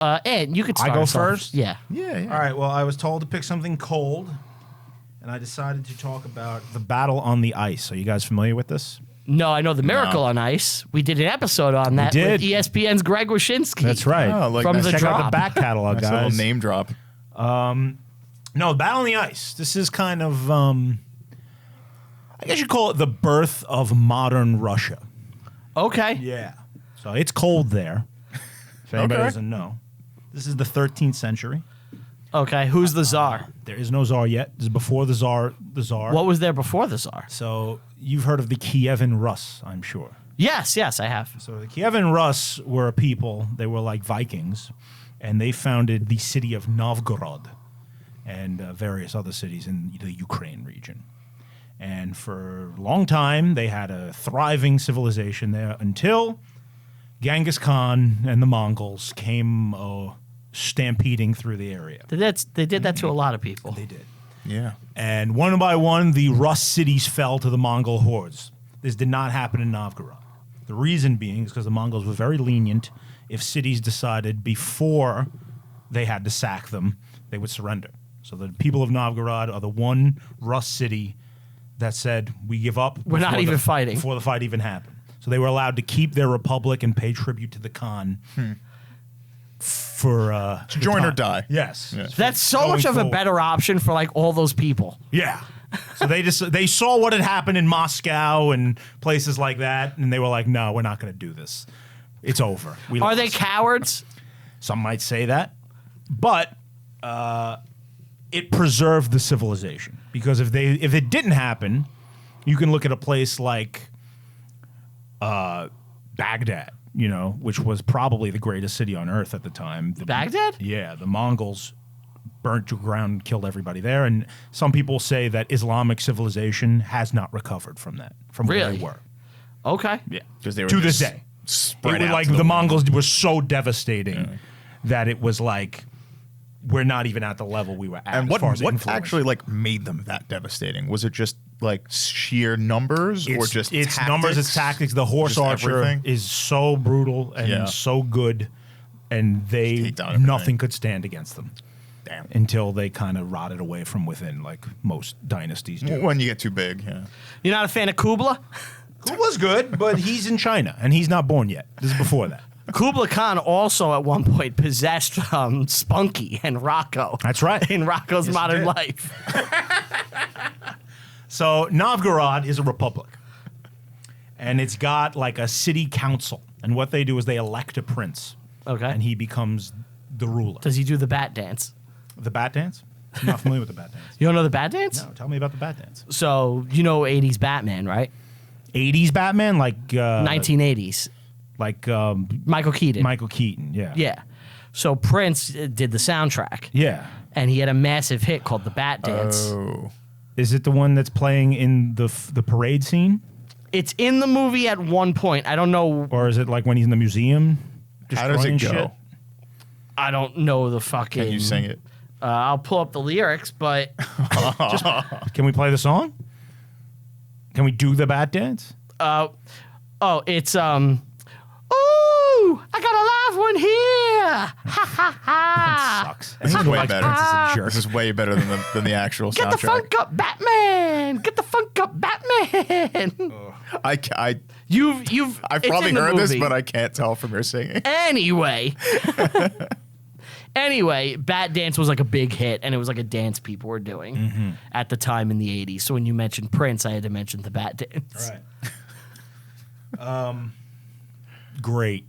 And you could start I go us off. first? Yeah. Yeah. All right, well, I was told to pick something cold, and I decided to talk about the battle on the ice. Are you guys familiar with this? No, I know the Miracle on Ice. We did an episode on that did. with ESPN's Greg Wyshynski. That's right. Oh, like From nice. the Check out the drop. back catalog, Nice little guys. name drop. No, Battle on the Ice. This is kind of, I guess you call it the birth of modern Russia. Okay. Yeah. So it's cold there. If anybody Okay. doesn't know. This is the 13th century. Okay. Who's the Tsar? There is no Tsar yet. This is before the Tsar. What was there before the Tsar? So you've heard of the Kievan Rus, I'm sure. Yes, I have. So the Kievan Rus were a people, they were like Vikings, and they founded the city of Novgorod and various other cities in the Ukraine region. And for a long time, they had a thriving civilization there until Genghis Khan and the Mongols came stampeding through the area. They did that to a lot of people. They did. Yeah. And one by one, the Rus cities fell to the Mongol hordes. This did not happen in Novgorod. The reason being is because the Mongols were very lenient. If cities decided before they had to sack them, they would surrender. So the people of Novgorod are the one Rus city that said, we give up. We're not before even fighting. Before the fight even happened. So they were allowed to keep their republic and pay tribute to the Khan for... Join or die. Yes. Yeah. That's so Going much of a forward. better option for like all those people. Yeah. So they saw what had happened in Moscow and places like that, and they were like, no, we're not going to do this. It's over. We Are they lost. cowards? Some might say that. But it preserved the civilization. Because if it didn't happen, you can look at a place like Baghdad, which was probably the greatest city on earth at the time. Baghdad? Yeah, the Mongols burnt to ground and killed everybody there. And some people say that Islamic civilization has not recovered from that, from where Really? they were. Okay. Yeah. Because they were To this just day. spread It was out like to the world. Mongols were so devastating that it was like, we're not even at the level we were at. And as what far as what influence. actually like made them that devastating? Was it just like sheer numbers or just it's tactics? numbers, it's tactics. The horse Just archer everything? is so brutal and Yeah. so good, and take down everything. nothing could stand against them. Damn. Until they kind of rotted away from within, like most dynasties do. When you get too big, yeah. You're not a fan of Kubla? Kubla's good, but he's in China and he's not born yet. This is before that. Kubla Khan also at one point possessed Spunky and Rocco. That's right. In Rocco's Yes, he Modern did. Life. So Novgorod is a republic, and it's got like a city council, and what they do is they elect a prince, Okay. and he becomes the ruler. Does he do the bat dance? The bat dance? I'm not familiar with the bat dance. You don't know the bat dance? No, tell me about the bat dance. So, 80s Batman, right? 80s Batman, like 1980s. like Michael Keaton. Michael Keaton. Yeah. Yeah. So Prince did the soundtrack. Yeah. And he had a massive hit called The Bat Dance. Oh. Is it the one that's playing in the parade scene, It's in the movie at one point. I don't know. or is it like when he's in the museum? How does it destroying go? shit? I don't know the fucking. Can you sing it? I'll pull up the lyrics, but Can we play the song? Can we do the bat dance? it's Ooh, I got a live one here. Ha ha ha. Sucks. This is Anyone who way likes better. Prince is a jerk. This is way better than the actual Get the soundtrack. funk up, Batman. Get the funk up, Batman. I You've I've it's probably in the heard this, movie. but I can't tell from your singing. Anyway, Bat Dance was like a big hit, and it was like a dance people were doing at the time in the 80s. So when you mentioned Prince, I had to mention the Bat Dance. Right. Great.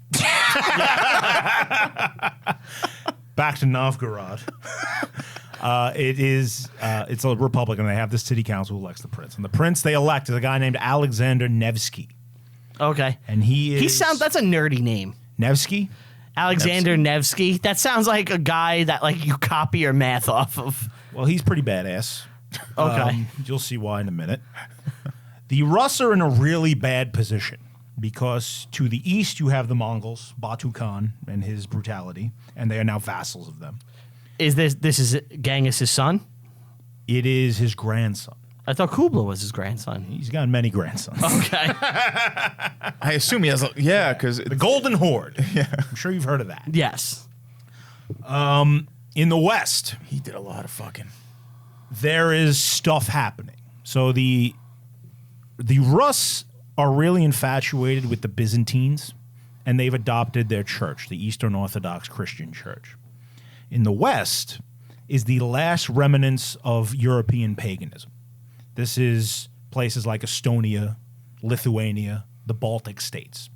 Back to Novgorod. It's a republic, and they have this city council who elects the prince. And the prince they elect is a guy named Alexander Nevsky. Okay. And That's a nerdy name. Nevsky? Alexander Nevsky. That sounds like a guy that like you copy your math off of. Well, he's pretty badass. Okay. You'll see why in a minute. The Rus are in a really bad position because to the east you have the Mongols, Batu Khan and his brutality, and they are now vassals of them. Is this is Genghis' son? It is his grandson. I thought Kubla was his grandson. He's got many grandsons. Okay. I assume he has. Because The Golden Horde. Yeah. I'm sure you've heard of that. Yes. In the West, He did a lot of fucking. there is stuff happening. So the Rus are really infatuated with the Byzantines, and they've adopted their church, the Eastern Orthodox Christian Church. In the West is the last remnants of European paganism. This is places like Estonia, Lithuania, the Baltic states.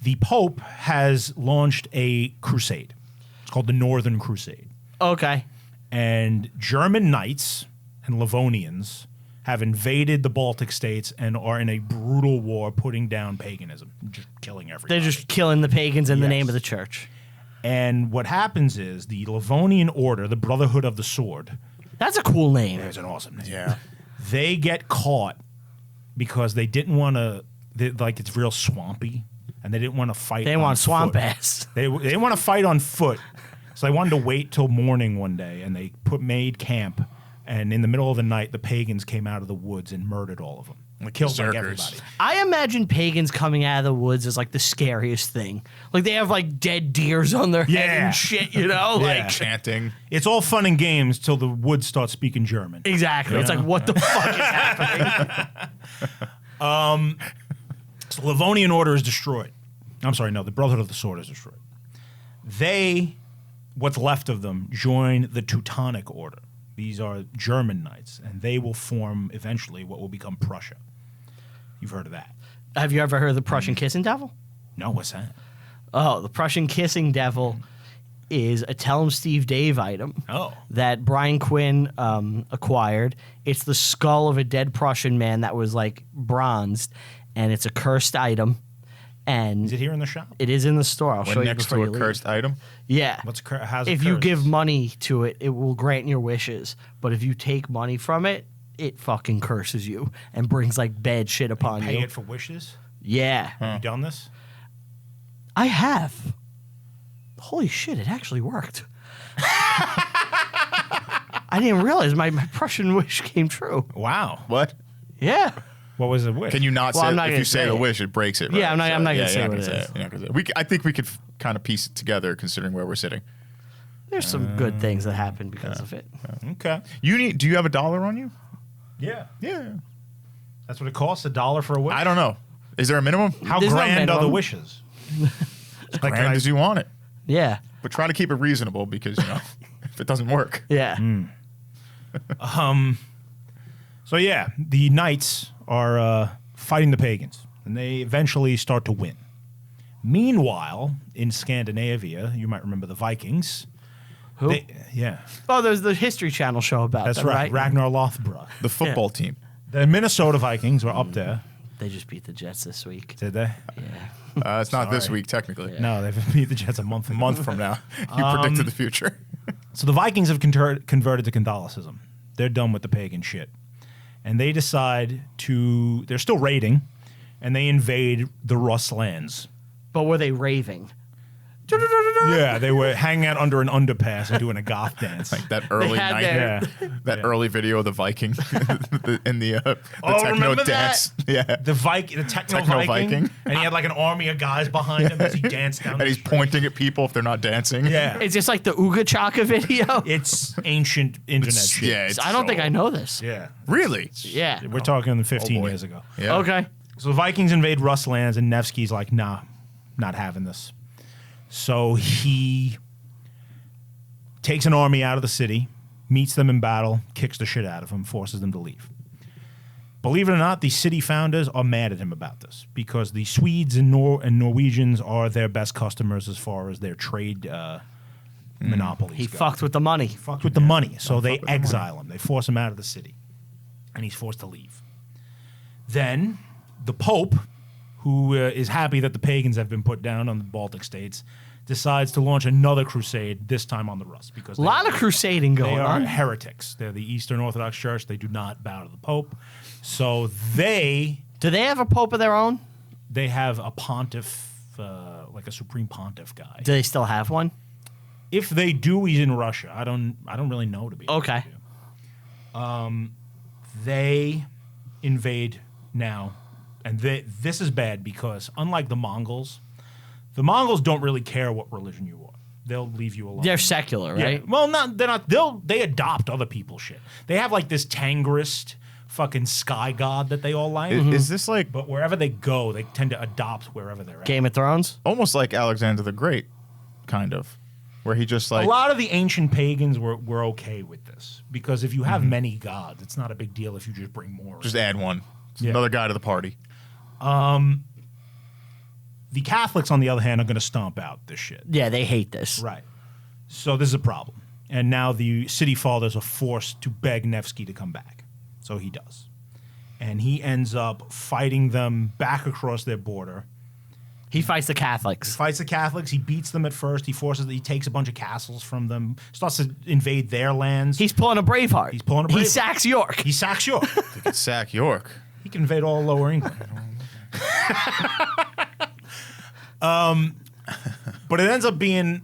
The Pope has launched a crusade. It's called the Northern Crusade. Okay. And German knights and Livonians have invaded the Baltic states and are in a brutal war putting down paganism, just killing everybody. They're just killing the pagans in the Yes. name of the church. And what happens is the Livonian Order, the Brotherhood of the Sword, That's a cool name. there's an awesome name. Yeah. They get caught because they didn't want to, like it's real swampy, and they didn't want to fight. They on want swamp foot. ass. They didn't want to fight on foot, so they wanted to wait till morning one day, and they made camp. And in the middle of the night, the pagans came out of the woods and murdered all of them. Killed like berserkers. everybody. I imagine pagans coming out of the woods is like the scariest thing. Like they have like dead deers on their head Yeah. and shit, you know? Yeah. Like Chanting. It's all fun and games till the woods start speaking German. exactly. It's like what the fuck is happening? So the Livonian Order is destroyed. I'm sorry, no, the Brotherhood of the Sword is destroyed. They, what's left of them, join the Teutonic Order. These are German knights, and they will form eventually what will become Prussia. You've heard of that? Have you ever heard of the Prussian kissing devil? No, what's that? Oh, the Prussian kissing devil is a Tell 'em Steve Dave item Oh. that Brian Quinn acquired. It's the skull of a dead Prussian man that was like bronzed, and it's a cursed item. And Is it here in the shop? it is in the store. I'll show When you next before to you a leave. cursed item. Yeah. How's it If you cursed? give money to it, it will grant your wishes. But if you take money from it, it fucking curses you and brings like bad shit upon Pay you. it for wishes? Yeah. Have you done this? I have. Holy shit, it actually worked. I didn't realize my Prussian wish came true. Wow. What? Yeah. What was the wish? Can you not Well, say I'm it? not If gonna you say say the it. wish, it breaks it. Yeah, right? I'm not gonna yeah, say you're what not it gonna is. You're not gonna say it. I think we could kind of piece it together considering where we're sitting. There's some good things that happened because of it. Okay. Do you have a dollar on you? Yeah. Yeah. That's what it costs, $1 for a wish? I don't know. Is there a minimum? How There's no grand are the minimum. wishes? Like, Grand can I- as you want it, Yeah. but try to keep it reasonable because if it doesn't work, Yeah. So yeah, the knights are fighting the pagans, and they eventually start to win. Meanwhile, in Scandinavia, you might remember the Vikings. Who? Yeah, Oh, there's the History Channel show about that's them, right. Ragnar Lothbrok. the football team. The Minnesota Vikings were up there. They just beat the Jets this week. Did they? Yeah. It's not this Sorry. week technically. No, they've beat the Jets a month A ago. month from now, you predicted the future. So the Vikings have converted to Catholicism. They're done with the pagan shit. And they decide to, they're still raiding, and they invade the Rus lands. But were they raving? Yeah, they were hanging out under an underpass and doing a goth dance. Like that early had night, their- Yeah. early video of the Viking in the Oh, techno remember dance. that? Yeah, The techno Techno Viking, Viking. and he had like an army of guys behind him as he danced down and the he's street. pointing at people if they're not dancing. Yeah, It's just like the Ooga Chaka video. it's ancient internet shit. Yeah, it's I don't think so- I know this. Yeah. Really. Yeah. We're talking 15 boy. years ago. Yeah. Okay. So the Vikings invade Rus lands, and Nevsky's like, nah, not having this. So he takes an army out of the city, meets them in battle, kicks the shit out of them, forces them to leave. Believe it or not, the city founders are mad at him about this because the Swedes and Norwegians are their best customers as far as their trade monopolies He go. fucked with the money. Fucked with the money, so they fuck with the exile him. They force him out of the city, and he's forced to leave. Then the Pope, who is happy that the pagans have been put down on the Baltic states, decides to launch another crusade, this time on the Rus. Because A lot of crusading they going are on. heretics. They're the Eastern Orthodox Church. They do not bow to the Pope. So they Do they have a pope of their own? have a pontiff, like a supreme pontiff guy. Do they still have one? If they do, he's in Russia. I don't really know, to be honest Okay. with you. They invade now, and this is bad because unlike the Mongols don't really care what religion you are. They'll leave you alone. They're secular, right? Yeah. Well, they're not. They adopt other people's shit. They have like this Tangrist fucking sky god that they all like. Is this like But wherever they go, they tend to adopt wherever they're at. Game of Thrones? almost like Alexander the Great, kind of, where he just like A lot of the ancient pagans were okay with this because if you have many gods, it's not a big deal if you just bring more. just add one. It's Yeah. another guy to the party. The Catholics, on the other hand, are going to stomp out this shit. Yeah, they hate this. Right. So this is a problem. And now the city fathers are forced to beg Nevsky to come back. So he does. And he ends up fighting them back across their border. He fights the Catholics. Fights the Catholics. He beats them at first. He takes a bunch of castles from them. Starts to invade their lands. He's pulling a Braveheart. He's pulling a He Braveheart. sacks York. He sacks York. He could sack York. He can invade all Lower England. But it ends up being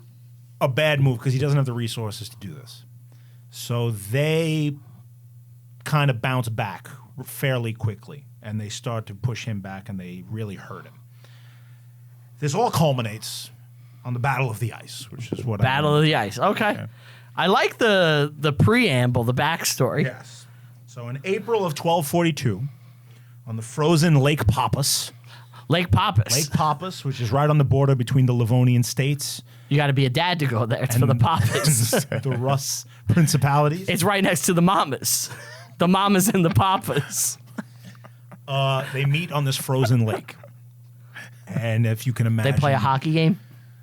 a bad move because he doesn't have the resources to do this. So they kind of bounce back fairly quickly, and they start to push him back, and they really hurt him. This all culminates on the Battle of the Ice, which is what Battle of the Ice. Okay. Yeah. I like the preamble, the backstory. Yes. So in April of 1242, on the frozen Lake Papus, Lake Papus. which is right on the border between the Livonian states You got to be a dad to go there. It's for the Papas. the Rus principalities. It's right next to the Mamas. The Mamas and the Papas. They meet on this frozen lake. And if you can imagine... They play a hockey game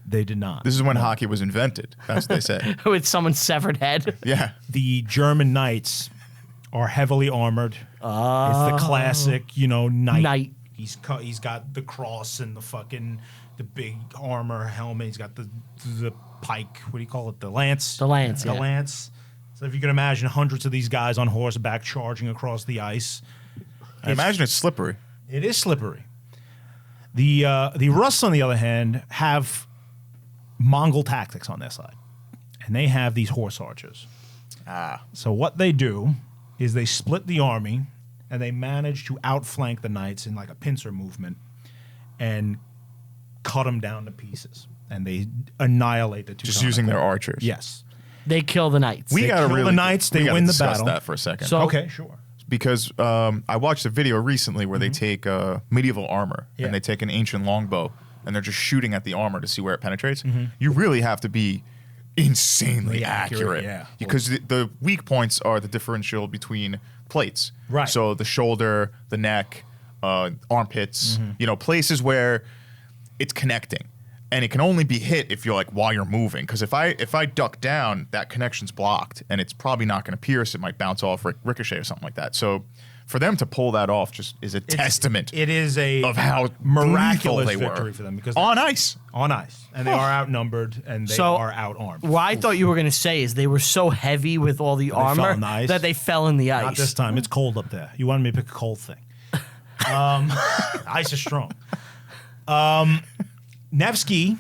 They did not. This is when hockey was invented. That's what they say. with someone's severed head. Yeah. The German knights are heavily armored. It's the classic, knight. He's got the cross and the big armor helmet. He's got the pike. What do you call it? The lance. The lance, The yeah. lance. So if you can imagine hundreds of these guys on horseback charging across the ice. I imagine it's slippery. It is slippery. The Rus, on the other hand, have Mongol tactics on their side, and they have these horse archers. So what they do is they split the army, and they manage to outflank the knights in like a pincer movement, and cut them down to pieces, and they annihilate the two. Just using their archers. Yes. They kill the knights. We gotta kill the really knights, we they gotta win the discuss battle. that for a second. So- Okay, sure. Because I watched a video recently where they take medieval armor Yeah. and they take an ancient longbow and they're just shooting at the armor to see where it penetrates. You really have to be insanely Really accurate, accurate. yeah. Because the weak points are the differential between plates. Right. So the shoulder, the neck, armpits, places where it's connecting. And it can only be hit if you're while you're moving. Because if I duck down, that connection's blocked, and it's probably not going to pierce. It might bounce off, ricochet, or something like that. So, for them to pull that off just is a testament It is of how miraculous lethal they victory were for them because on ice. and they are outnumbered and they So, are outarmed. What I thought you were going to say is they were so heavy with all the fell armor in the ice? that they fell in the ice. Not this time. It's cold up there. You wanted me to pick a cold thing. Ice is strong. Nevsky,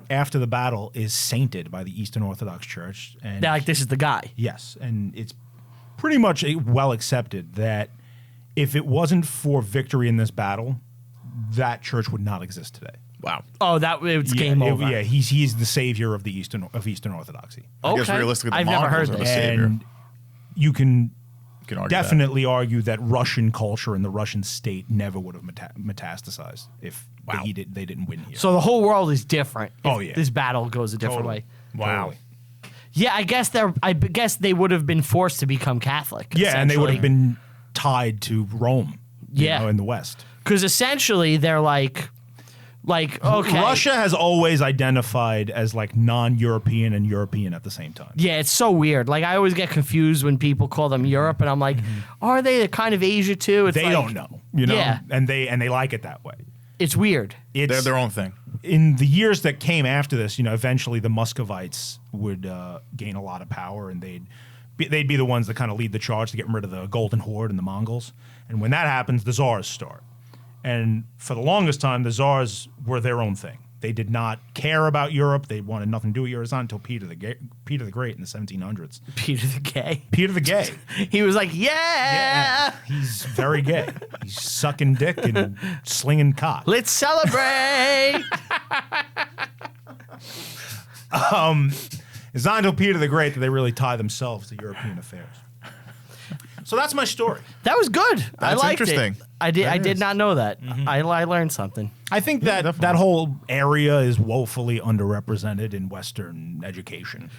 after the battle, is sainted by the Eastern Orthodox Church. And They're like, this is the guy. yes, and it's pretty much well accepted that if it wasn't for victory in this battle, that church would not exist today. Wow. Oh, it's game over. Yeah, he's the savior of the Eastern Orthodoxy. I guess Okay. realistically, the I've never Mongols heard are the this. savior. And you can You can argue definitely argue that Russian culture and the Russian state never would have metastasized if they didn't win here. So the whole world is different. Oh, if yeah. This battle goes a different Totally. way. Wow. Totally. Yeah, I guess they would have been forced to become Catholic. Yeah, and they would have been tied to Rome. Yeah. In the West. Because essentially they're like, okay. Russia has always identified as non-European and European at the same time. Yeah, it's so weird. I always get confused when people call them Europe, and I'm like, are they a kind of Asia too? It's They don't know, Yeah. and they like it that way. It's weird. They're their own thing. In the years that came after this, eventually the Muscovites would gain a lot of power, and they'd be the ones that kind of lead the charge to get rid of the Golden Horde and the Mongols. And when that happens, the Tsars start. And for the longest time, the Tsars were their own thing. They did not care about Europe. They wanted nothing to do with Europe. It's not until Peter the Great in the 1700s. Peter the Gay. Peter the Gay. He was like, yeah. He's very gay. He's sucking dick and slinging cock. Let's celebrate. It's not until Peter the Great that they really tie themselves to European affairs. So that's my story. That was good. I That's liked interesting. it. I did not know that. Mm-hmm. I learned something. I think that definitely. that whole area is woefully underrepresented in Western education.